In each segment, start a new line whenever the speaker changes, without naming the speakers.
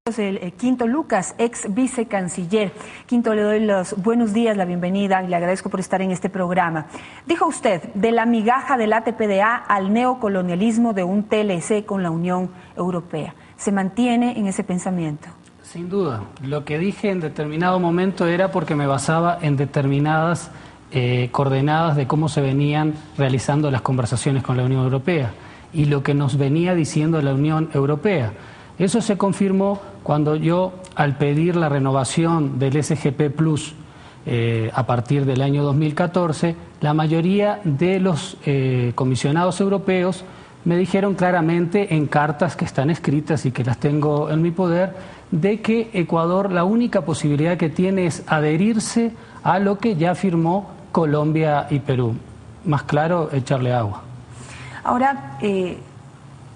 El Quinto Lucas, ex vicecanciller. Quinto, le doy los buenos días, la bienvenida y le agradezco por estar en este programa. Dijo usted, de la migaja del ATPDA al neocolonialismo de un TLC con la Unión Europea. ¿Se mantiene en ese pensamiento?
Sin duda. Lo que dije en determinado momento era porque me basaba en determinadas coordenadas de cómo se venían realizando las conversaciones con la Unión Europea y lo que nos venía diciendo la Unión Europea. Eso se confirmó cuando yo, al pedir la renovación del SGP Plus a partir del año 2014, la mayoría de los comisionados europeos me dijeron claramente en cartas que están escritas y que las tengo en mi poder, de que Ecuador la única posibilidad que tiene es adherirse a lo que ya firmó Colombia y Perú. Más claro, echarle agua.
Ahora,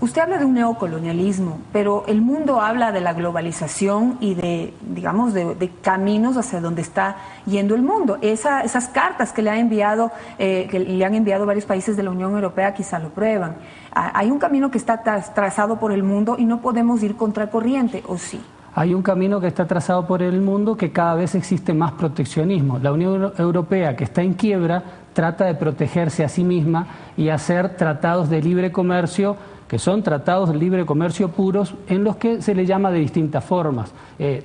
usted habla de un neocolonialismo, pero el mundo habla de la globalización y de, digamos, de caminos hacia donde está yendo el mundo. Esas cartas que le han enviado varios países de la Unión Europea quizá lo prueban. Hay un camino que está trazado por el mundo y no podemos ir contracorriente, ¿o sí?
Hay un camino que está trazado por el mundo que cada vez existe más proteccionismo. La Unión Europea, que está en quiebra, trata de protegerse a sí misma y hacer tratados de libre comercio que son tratados de libre comercio puros, en los que se le llama de distintas formas.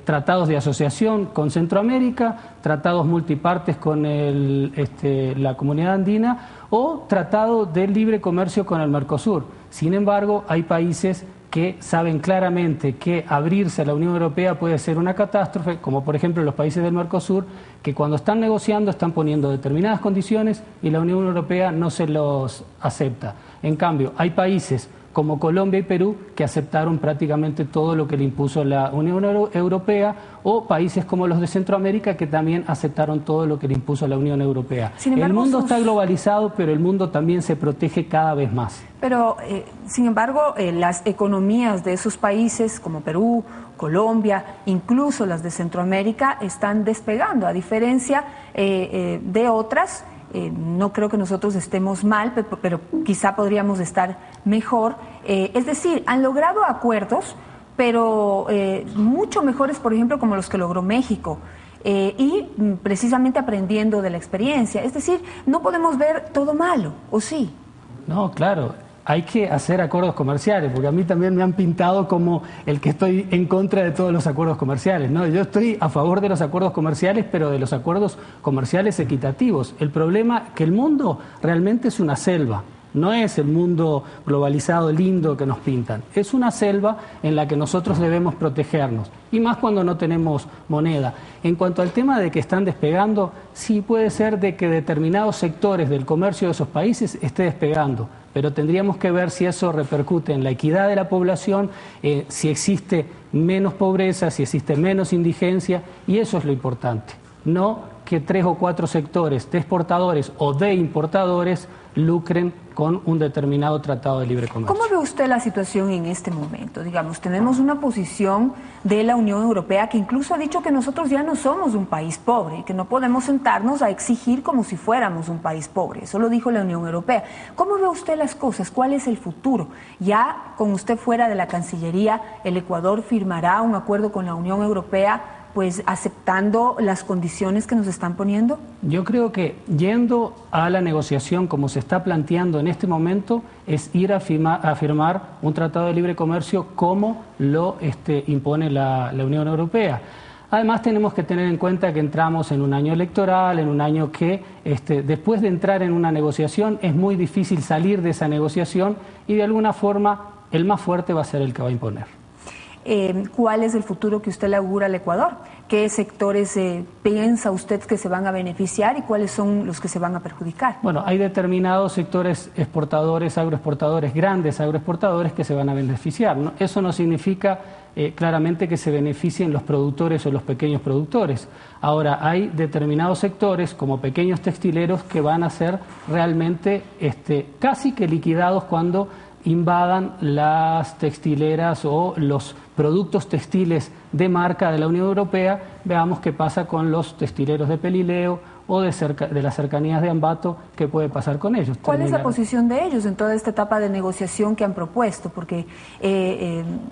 Tratados de asociación con Centroamérica, tratados multipartes con la Comunidad Andina o tratado de libre comercio con el Mercosur. Sin embargo, hay países que saben claramente que abrirse a la Unión Europea puede ser una catástrofe, como por ejemplo los países del Mercosur, que cuando están negociando están poniendo determinadas condiciones y la Unión Europea no se los acepta. En cambio, hay países como Colombia y Perú, que aceptaron prácticamente todo lo que le impuso la Unión Europea, o países como los de Centroamérica, que también aceptaron todo lo que le impuso la Unión Europea. Sin embargo, el mundo está globalizado, pero el mundo también se protege cada vez más.
Pero, sin embargo, las economías de esos países, como Perú, Colombia, incluso las de Centroamérica, están despegando, a diferencia de otras. No creo que nosotros estemos mal, pero quizá podríamos estar mejor. Es decir, han logrado acuerdos, pero mucho mejores, por ejemplo, como los que logró México, y precisamente aprendiendo de la experiencia. Es decir, no podemos ver todo malo, ¿o sí?
No, claro. Hay que hacer acuerdos comerciales, porque a mí también me han pintado como el que estoy en contra de todos los acuerdos comerciales, ¿no? Yo estoy a favor de los acuerdos comerciales, pero de los acuerdos comerciales equitativos. El problema es que el mundo realmente es una selva, no es el mundo globalizado lindo que nos pintan. Es una selva en la que nosotros debemos protegernos, y más cuando no tenemos moneda. En cuanto al tema de que están despegando, sí puede ser de que determinados sectores del comercio de esos países esté despegando, pero tendríamos que ver si eso repercute en la equidad de la población, si existe menos pobreza, si existe menos indigencia, y eso es lo importante. No que 3 o 4 sectores de exportadores o de importadores lucren con un determinado tratado de libre comercio.
¿Cómo ve usted la situación en este momento? Digamos, tenemos una posición de la Unión Europea que incluso ha dicho que nosotros ya no somos un país pobre y que no podemos sentarnos a exigir como si fuéramos un país pobre. Eso lo dijo la Unión Europea. ¿Cómo ve usted las cosas? ¿Cuál es el futuro? Ya con usted fuera de la Cancillería, ¿el Ecuador firmará un acuerdo con la Unión Europea, pues aceptando las condiciones que nos están poniendo?
Yo creo que yendo a la negociación como se está planteando en este momento es ir a firmar un tratado de libre comercio como lo impone la Unión Europea. Además tenemos que tener en cuenta que entramos en un año electoral, en un año que después de entrar en una negociación es muy difícil salir de esa negociación y de alguna forma el más fuerte va a ser el que va a imponer.
¿Cuál es el futuro que usted le augura al Ecuador? ¿Qué sectores piensa usted que se van a beneficiar y cuáles son los que se van a perjudicar?
Bueno, hay determinados sectores exportadores, agroexportadores, grandes agroexportadores que se van a beneficiar, ¿no? Eso no significa claramente que se beneficien los productores o los pequeños productores. Ahora, hay determinados sectores, como pequeños textileros, que van a ser realmente casi que liquidados cuando invadan las textileras o los productos textiles de marca de la Unión Europea. Veamos qué pasa con los textileros de Pelileo o de las cercanías de Ambato, ¿qué puede pasar con ellos?
¿Cuál es la posición de ellos en toda esta etapa de negociación que han propuesto? Porque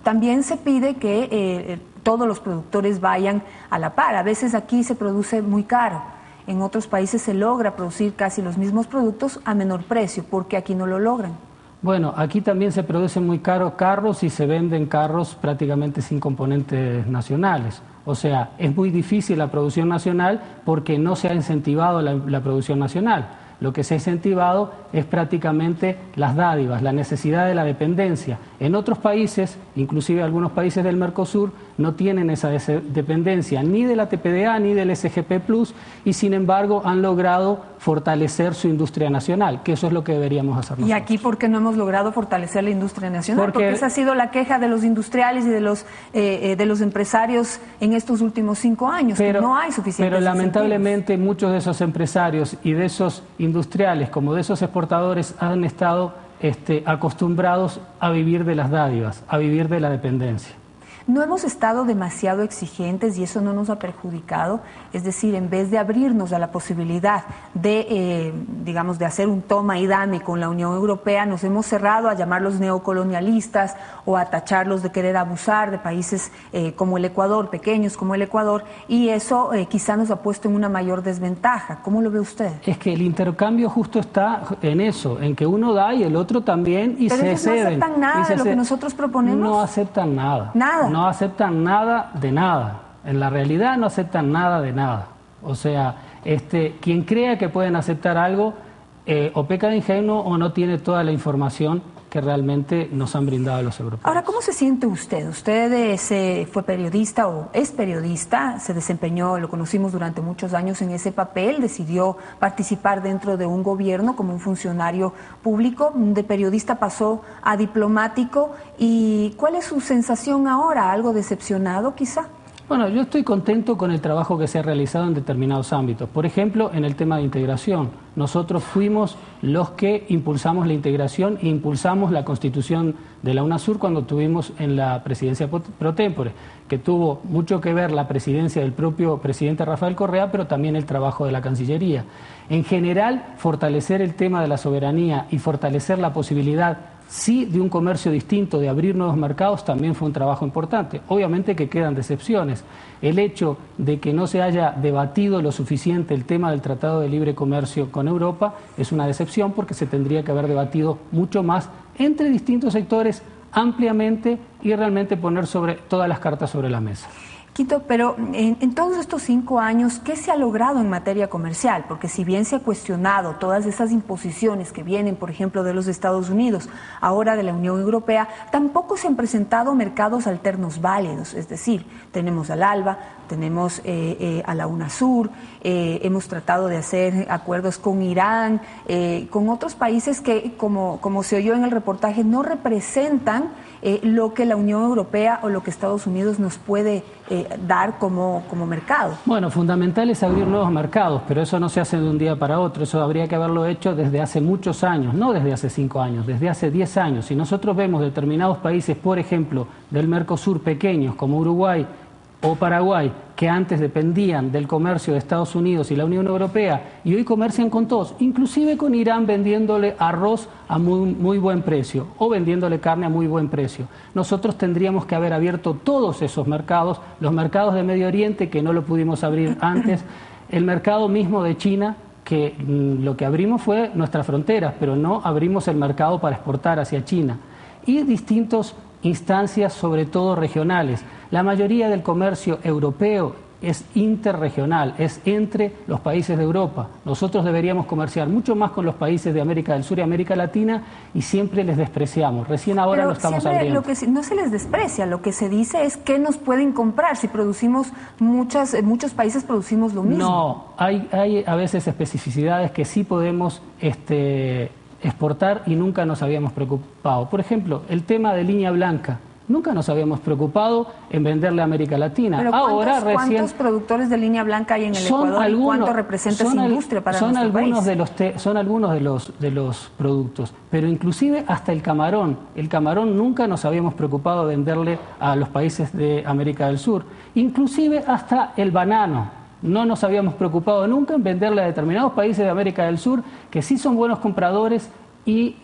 también se pide que todos los productores vayan a la par. A veces aquí se produce muy caro. En otros países se logra producir casi los mismos productos a menor precio. ¿Por qué aquí no lo logran?
Bueno, aquí también se producen muy caros carros y se venden carros prácticamente sin componentes nacionales. O sea, es muy difícil la producción nacional porque no se ha incentivado la producción nacional. Lo que se ha incentivado es prácticamente las dádivas, la necesidad de la dependencia. En otros países, inclusive algunos países del Mercosur, no tienen esa dependencia ni de la TPDA ni del SGP+, y sin embargo han logrado fortalecer su industria nacional, que eso es lo que deberíamos hacer nosotros.
¿Y aquí por qué no hemos logrado fortalecer la industria nacional? Porque esa ha sido la queja de los industriales y de los empresarios en estos últimos 5 años, que no hay suficientes
Pero lamentablemente muchos de esos empresarios y de esos industriales como de esos exportadores han estado acostumbrados a vivir de las dádivas, a vivir de la dependencia.
No hemos estado demasiado exigentes y eso no nos ha perjudicado, es decir, en vez de abrirnos a la posibilidad de, digamos, de hacer un toma y dame con la Unión Europea, nos hemos cerrado a llamarlos neocolonialistas o a tacharlos de querer abusar de países como el Ecuador, pequeños como el Ecuador, y eso quizá nos ha puesto en una mayor desventaja. ¿Cómo lo ve usted?
Es que el intercambio justo está en eso, en que uno da y el otro también, y
pero
se
ellos
ceden.
No aceptan nada de lo que nosotros proponemos.
No aceptan nada.
Nada.
No aceptan nada de nada. En la realidad no aceptan nada de nada. O sea, quien crea que pueden aceptar algo o peca de ingenuo o no tiene toda la información que realmente nos han brindado los europeos.
Ahora, ¿cómo se siente usted? Usted fue periodista o es periodista, se desempeñó, lo conocimos durante muchos años en ese papel, decidió participar dentro de un gobierno como un funcionario público, de periodista pasó a diplomático. ¿Y cuál es su sensación ahora? ¿Algo decepcionado quizá?
Bueno, yo estoy contento con el trabajo que se ha realizado en determinados ámbitos. Por ejemplo, en el tema de integración. Nosotros fuimos los que impulsamos la integración e impulsamos la constitución de la UNASUR cuando tuvimos en la presidencia pro tempore, que tuvo mucho que ver la presidencia del propio presidente Rafael Correa, pero también el trabajo de la Cancillería. En general, fortalecer el tema de la soberanía y fortalecer la posibilidad sí de un comercio distinto, de abrir nuevos mercados, también fue un trabajo importante. Obviamente que quedan decepciones. El hecho de que no se haya debatido lo suficiente el tema del Tratado de Libre Comercio con Europa es una decepción porque se tendría que haber debatido mucho más entre distintos sectores ampliamente y realmente poner todas las cartas sobre la mesa.
Quito, pero en todos estos 5 años, ¿qué se ha logrado en materia comercial? Porque si bien se ha cuestionado todas esas imposiciones que vienen, por ejemplo, de los Estados Unidos, ahora de la Unión Europea, tampoco se han presentado mercados alternos válidos. Es decir, tenemos al ALBA, tenemos a la UNASUR, hemos tratado de hacer acuerdos con Irán, con otros países que, como se oyó en el reportaje, no representan lo que la Unión Europea o lo que Estados Unidos nos puede dar como mercado.
Bueno, fundamental es abrir nuevos mercados, pero eso no se hace de un día para otro, eso habría que haberlo hecho desde hace muchos años, no desde hace 5 años, desde hace 10 años. Si nosotros vemos determinados países, por ejemplo, del Mercosur pequeños como Uruguay o Paraguay, que antes dependían del comercio de Estados Unidos y la Unión Europea y hoy comercian con todos, inclusive con Irán vendiéndole arroz a muy buen precio o vendiéndole carne a muy buen precio. Nosotros tendríamos que haber abierto todos esos mercados, los mercados de Medio Oriente que no lo pudimos abrir antes, el mercado mismo de China, que lo que abrimos fue nuestras fronteras, pero no abrimos el mercado para exportar hacia China. Y distintas instancias, sobre todo regionales. La mayoría del comercio europeo es interregional, es entre los países de Europa. Nosotros deberíamos comerciar mucho más con los países de América del Sur y América Latina y siempre les despreciamos. Recién ahora lo estamos abriendo.
Lo que no se les desprecia, lo que se dice es que nos pueden comprar si producimos muchos países producimos lo mismo.
No, hay a veces especificidades que sí podemos exportar y nunca nos habíamos preocupado. Por ejemplo, el tema de línea blanca. Nunca nos habíamos preocupado en venderle a América Latina.
Pero ¿cuántos productores de línea blanca hay en el Ecuador y cuánto representa esa industria para nuestro país?
Son algunos de los productos, pero inclusive hasta el camarón. El camarón nunca nos habíamos preocupado de venderle a los países de América del Sur. Inclusive hasta el banano. No nos habíamos preocupado nunca en venderle a determinados países de América del Sur que sí son buenos compradores y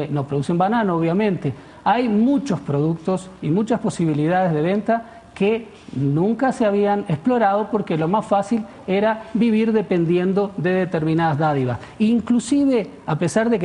no producen banano, obviamente. Hay muchos productos y muchas posibilidades de venta que nunca se habían explorado porque lo más fácil era vivir dependiendo de determinadas dádivas. Inclusive, a pesar de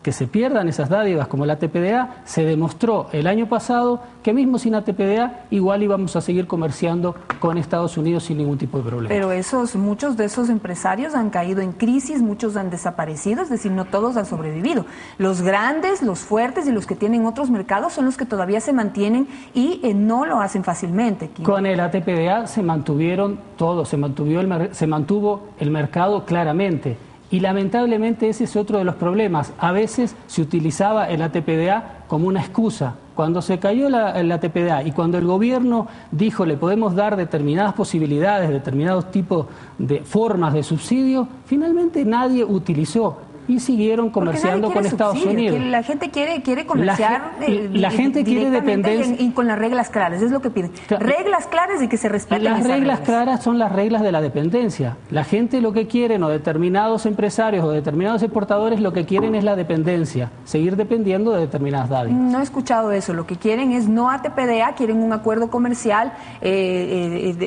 que se pierdan esas dádivas como la TPDA, se demostró el año pasado que mismo sin la TPDA igual íbamos a seguir comerciando con Estados Unidos sin ningún tipo de problema.
Pero muchos de esos empresarios han caído en crisis, muchos han desaparecido, es decir, no todos han sobrevivido. Los grandes, los fuertes y los que tienen otros mercados son los que todavía se mantienen y no lo hacen fácilmente.
Con el ATPDA se mantuvieron todos, se mantuvo el mercado claramente. Y lamentablemente ese es otro de los problemas. A veces se utilizaba el ATPDA como una excusa. Cuando se cayó el ATPDA y cuando el gobierno dijo le podemos dar determinadas posibilidades, determinados tipos de formas de subsidio, finalmente nadie utilizó. Y siguieron comerciando con Estados Unidos.
La gente quiere comerciar
la gente quiere dependencia
y con las reglas claras, es lo que piden. Claro. Reglas claras y que se respeten esas reglas.
Las reglas claras son las reglas de la dependencia. La gente lo que quieren, o determinados empresarios o determinados exportadores, lo que quieren es la dependencia, seguir dependiendo de determinadas dádivas.
No he escuchado eso, lo que quieren es no ATPDA, quieren un acuerdo comercial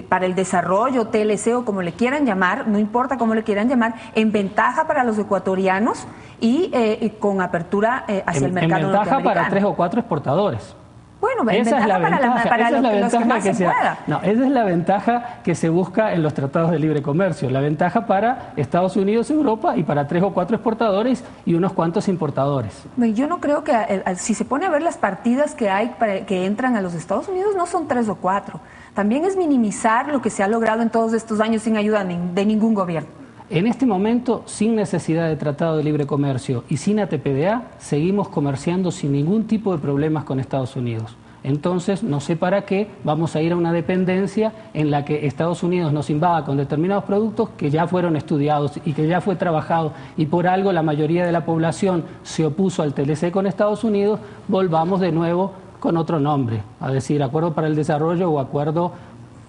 para el desarrollo, TLC o como le quieran llamar, no importa cómo le quieran llamar, en ventaja para los ecuatorianos y con apertura hacia el mercado norteamericano.
En ventaja para 3 o 4 exportadores.
Bueno, esa es la ventaja, para los que más se pueda.
No, esa es la ventaja que se busca en los tratados de libre comercio. La ventaja para Estados Unidos, Europa y para 3 o 4 exportadores y unos cuantos importadores.
Yo no creo que, si se pone a ver las partidas que hay que entran a los Estados Unidos, no son 3 o 4. También es minimizar lo que se ha logrado en todos estos años sin ayuda de ningún gobierno.
En este momento, sin necesidad de tratado de libre comercio y sin ATPDA, seguimos comerciando sin ningún tipo de problemas con Estados Unidos. Entonces, no sé para qué vamos a ir a una dependencia en la que Estados Unidos nos invada con determinados productos que ya fueron estudiados y que ya fue trabajado y por algo la mayoría de la población se opuso al TLC con Estados Unidos, volvamos de nuevo con otro nombre, a decir Acuerdo para el Desarrollo o Acuerdo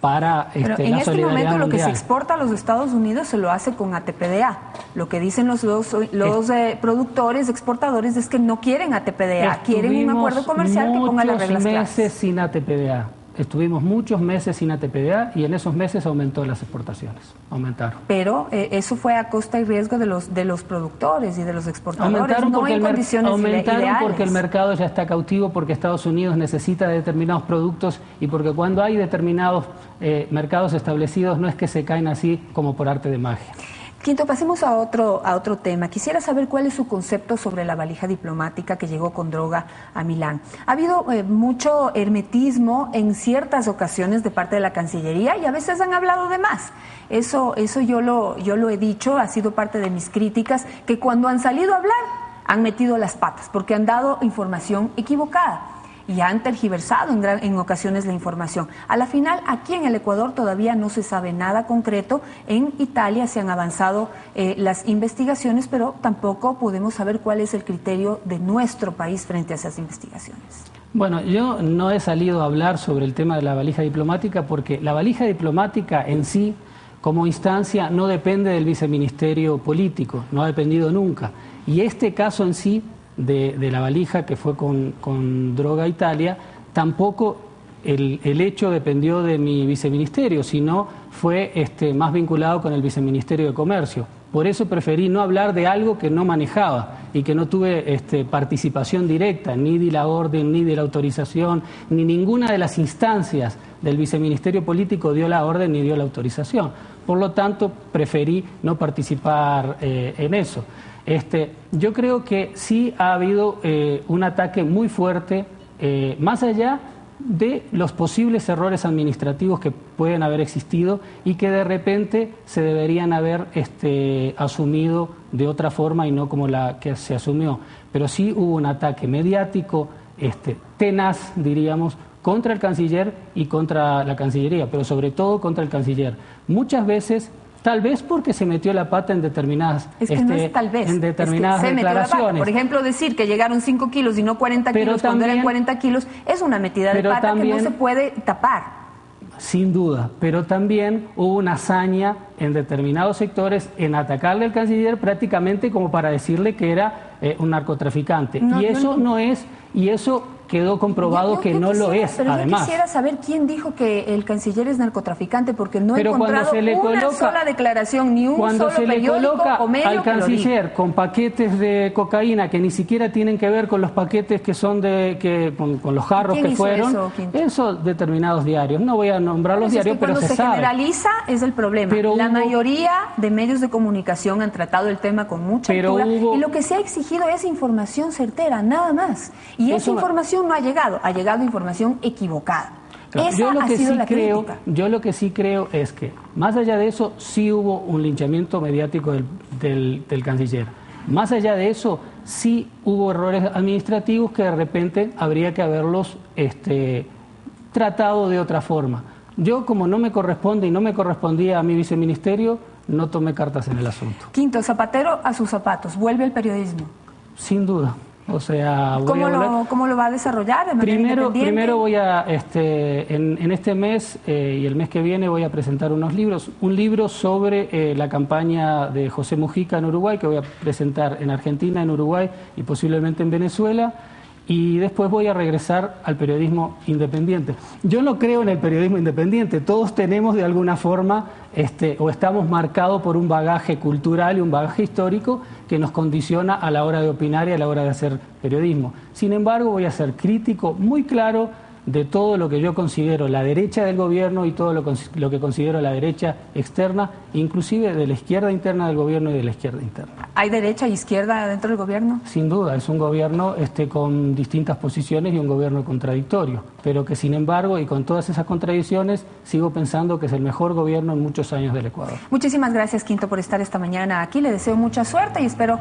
para
Pero en este momento lo que se exporta a los Estados Unidos se lo hace con ATPDA. Lo que dicen los productores, exportadores, es que no quieren ATPDA, quieren un acuerdo comercial que ponga las reglas claras.
Muchos meses sin ATPDA. Estuvimos muchos meses sin ATPDA y en esos meses aumentó las exportaciones, aumentaron.
Pero eso fue a costa y riesgo de los productores y de los exportadores,
aumentaron
no en condiciones ideales.
Porque el mercado ya está cautivo, porque Estados Unidos necesita de determinados productos y porque cuando hay determinados mercados establecidos no es que se caen así como por arte de magia.
Quinto, pasemos a otro tema. Quisiera saber cuál es su concepto sobre la valija diplomática que llegó con droga a Milán. Ha habido mucho hermetismo en ciertas ocasiones de parte de la Cancillería y a veces han hablado de más. Eso yo lo he dicho, ha sido parte de mis críticas, que cuando han salido a hablar han metido las patas porque han dado información equivocada y han tergiversado en ocasiones la información. A la final, aquí en el Ecuador todavía no se sabe nada concreto. En Italia se han avanzado las investigaciones, pero tampoco podemos saber cuál es el criterio de nuestro país frente a esas investigaciones.
Bueno, yo no he salido a hablar sobre el tema de la valija diplomática porque la valija diplomática en sí, como instancia, no depende del viceministerio político, no ha dependido nunca. Y este caso en sí, de la valija que fue con droga a Italia, tampoco el hecho dependió de mi viceministerio, sino fue más vinculado con el viceministerio de Comercio. Por eso preferí no hablar de algo que no manejaba y que no tuve participación directa, ni de la orden, ni de la autorización, ni ninguna de las instancias del viceministerio político dio la orden ni dio la autorización. Por lo tanto, preferí no participar en eso. Yo creo que sí ha habido un ataque muy fuerte, más allá de los posibles errores administrativos que pueden haber existido y que de repente se deberían haber asumido de otra forma y no como la que se asumió. Pero sí hubo un ataque mediático, tenaz, diríamos, contra el canciller y contra la Cancillería, pero sobre todo contra el canciller. Muchas veces, tal vez porque se metió la pata en determinadas,
no es tal vez.
En determinadas declaraciones.
Por ejemplo, decir que llegaron 5 kilos y no 40 kilos cuando eran 40 kilos es una metida de pata que no se puede tapar.
sin duda, pero también hubo una hazaña en determinados sectores en atacarle al canciller prácticamente como para decirle que era un narcotraficante. No, y eso no es, y eso quedó comprobado que no lo es,
pero
además.
Yo quisiera saber quién dijo que el canciller es narcotraficante, porque no he encontrado una sola declaración, ni un solo periódico o medio
al canciller con paquetes de cocaína que ni siquiera tienen que ver con los paquetes que son con los jarros que fueron. Eso determinados diarios. No voy a nombrar los diarios, pero se sabe.
Cuando se generaliza es el problema. Pero la mayoría de medios de comunicación han tratado el tema con mucha altura, y lo que se ha exigido es información certera, nada más. Y esa información no ha llegado información equivocada.
Claro, yo lo que sí creo es que, más allá de eso, sí hubo un linchamiento mediático del canciller. Más allá de eso, sí hubo errores administrativos que de repente habría que haberlos tratado de otra forma. Yo, como no me corresponde y no me correspondía a mi viceministerio, no tomé cartas en el asunto.
Quinto, zapatero a sus zapatos, ¿vuelve el periodismo?
Sin duda. O sea,
¿Cómo lo va a desarrollar de manera independiente?
Primero voy a, en este mes y el mes que viene voy a presentar unos libros. Un libro sobre la campaña de José Mujica en Uruguay, que voy a presentar en Argentina, en Uruguay y posiblemente en Venezuela. Y después voy a regresar al periodismo independiente. Yo no creo en el periodismo independiente. Todos tenemos de alguna forma o estamos marcados por un bagaje cultural y un bagaje histórico que nos condiciona a la hora de opinar y a la hora de hacer periodismo. Sin embargo, voy a ser crítico muy claro de todo lo que yo considero la derecha del gobierno y todo lo que considero la derecha externa, inclusive de la izquierda interna del gobierno y de la izquierda interna.
¿Hay derecha e izquierda dentro del gobierno?
Sin duda, es un gobierno con distintas posiciones y un gobierno contradictorio, pero que sin embargo, y con todas esas contradicciones, sigo pensando que es el mejor gobierno en muchos años del Ecuador.
Muchísimas gracias, Quinto, por estar esta mañana aquí. Le deseo mucha suerte y espero